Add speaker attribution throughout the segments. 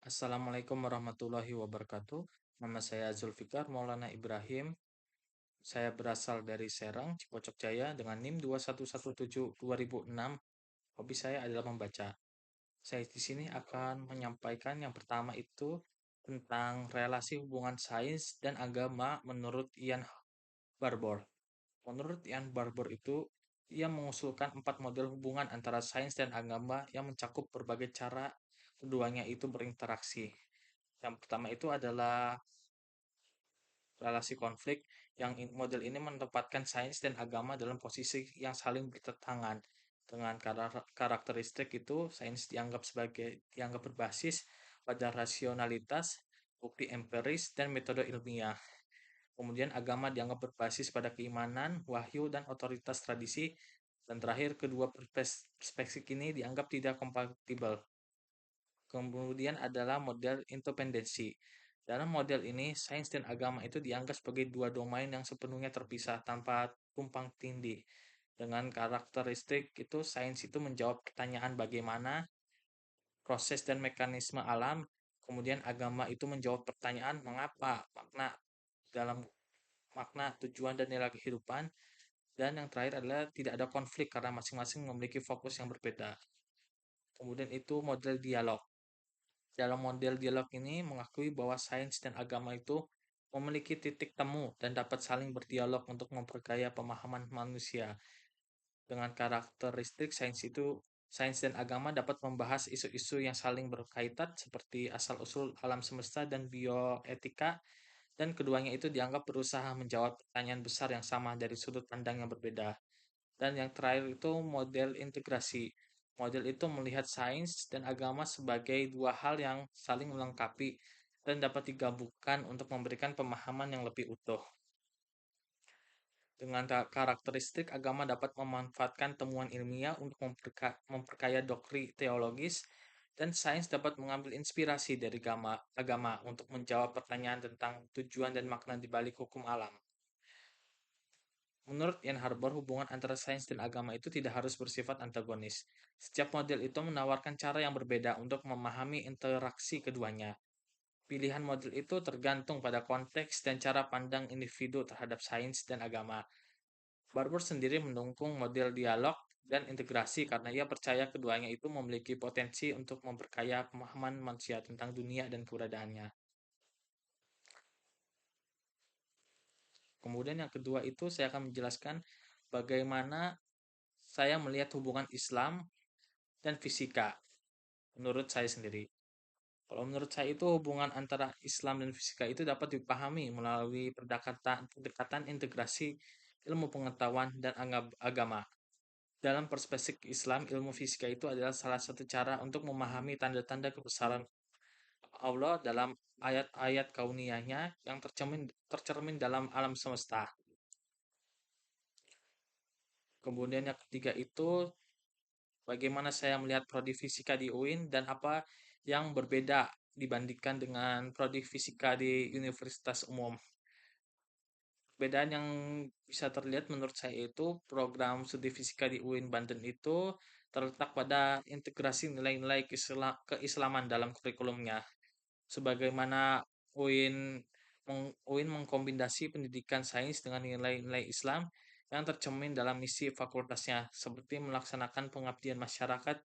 Speaker 1: Assalamualaikum warahmatullahi wabarakatuh. Nama saya Zulfikar Maulana Ibrahim. Saya berasal dari Serang, Cipocok Jaya dengan NIM 2117-2006. Hobi saya adalah membaca. Saya di sini akan menyampaikan yang pertama itu tentang relasi hubungan sains dan agama menurut Ian Barbour. Menurut Ian Barbour itu, ia mengusulkan 4 model hubungan antara sains dan agama yang mencakup berbagai cara keduanya itu berinteraksi. Yang pertama itu adalah relasi konflik, yang model ini menempatkan sains dan agama dalam posisi yang saling bertentangan. Dengan karakteristik itu, sains dianggap berbasis pada rasionalitas, bukti empiris, dan metode ilmiah. Kemudian agama dianggap berbasis pada keimanan, wahyu, dan otoritas tradisi. Dan terakhir, kedua perspektif ini dianggap tidak kompatibel. Kemudian adalah model independensi. Dalam model ini, sains dan agama itu dianggap sebagai dua domain yang sepenuhnya terpisah tanpa tumpang tindih. Dengan karakteristik itu, sains itu menjawab pertanyaan bagaimana proses dan mekanisme alam, kemudian agama itu menjawab pertanyaan mengapa, dalam makna, tujuan, dan nilai kehidupan, dan yang terakhir adalah tidak ada konflik karena masing-masing memiliki fokus yang berbeda. Kemudian itu model dialog. Dalam model dialog ini mengakui bahwa sains dan agama itu memiliki titik temu dan dapat saling berdialog untuk memperkaya pemahaman manusia. Dengan karakteristik sains dan agama dapat membahas isu-isu yang saling berkaitan seperti asal-usul alam semesta dan bioetika, dan keduanya itu dianggap berusaha menjawab pertanyaan besar yang sama dari sudut pandang yang berbeda. Dan yang terakhir itu model integrasi. Model itu melihat sains dan agama sebagai dua hal yang saling melengkapi dan dapat digabungkan untuk memberikan pemahaman yang lebih utuh. Dengan karakteristik agama dapat memanfaatkan temuan ilmiah untuk memperkaya doktrin teologis, dan sains dapat mengambil inspirasi dari agama untuk menjawab pertanyaan tentang tujuan dan makna di balik hukum alam. Menurut Ian Harbour, hubungan antara sains dan agama itu tidak harus bersifat antagonis. Setiap model itu menawarkan cara yang berbeda untuk memahami interaksi keduanya. Pilihan model itu tergantung pada konteks dan cara pandang individu terhadap sains dan agama. Barbour sendiri mendukung model dialog dan integrasi karena ia percaya keduanya itu memiliki potensi untuk memperkaya pemahaman manusia tentang dunia dan keberadaannya. Kemudian yang kedua itu saya akan menjelaskan bagaimana saya melihat hubungan Islam dan fisika menurut saya sendiri. Kalau menurut saya itu hubungan antara Islam dan fisika itu dapat dipahami melalui pendekatan integrasi ilmu pengetahuan dan agama. Dalam perspektif Islam, ilmu fisika itu adalah salah satu cara untuk memahami tanda-tanda kebesaran Allah dalam ayat-ayat kauniyahnya yang tercermin dalam alam semesta. Kemudian yang ketiga itu bagaimana saya melihat prodi fisika di UIN dan apa yang berbeda dibandingkan dengan prodi fisika di universitas umum. Perbedaan yang bisa terlihat menurut saya itu program studi fisika di UIN Banten itu terletak pada integrasi nilai-nilai keislaman dalam kurikulumnya. Sebagaimana UIN UIN mengkombinasi pendidikan sains dengan nilai-nilai Islam yang tercermin dalam misi fakultasnya, seperti melaksanakan pengabdian masyarakat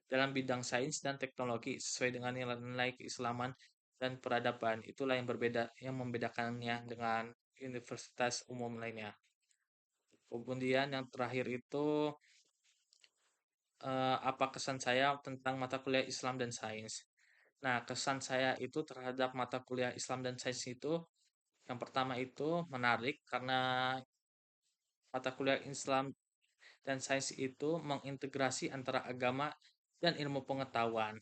Speaker 1: dalam bidang sains dan teknologi sesuai dengan nilai-nilai keislaman dan peradaban. Itulah yang membedakannya dengan universitas umum lainnya. Kemudian yang terakhir itu apa kesan saya tentang mata kuliah Islam dan sains. Nah, kesan saya itu terhadap mata kuliah Islam dan sains itu yang pertama itu menarik karena mata kuliah Islam dan sains itu mengintegrasi antara agama dan ilmu pengetahuan.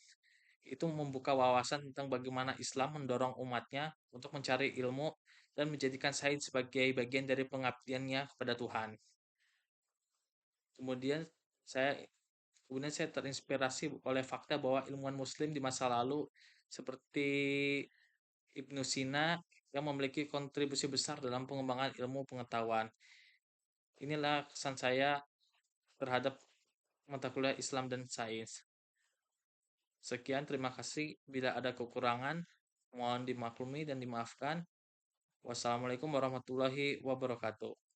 Speaker 1: Itu membuka wawasan tentang bagaimana Islam mendorong umatnya untuk mencari ilmu dan menjadikan sains sebagai bagian dari pengabdiannya kepada Tuhan. Kemudian saya kemudian saya terinspirasi oleh fakta bahwa ilmuwan muslim di masa lalu seperti Ibnu Sina yang memiliki kontribusi besar dalam pengembangan ilmu pengetahuan. Inilah kesan saya terhadap mata kuliah Islam dan sains. Sekian, terima kasih. Bila ada kekurangan, mohon dimaklumi dan dimaafkan. Wassalamualaikum warahmatullahi wabarakatuh.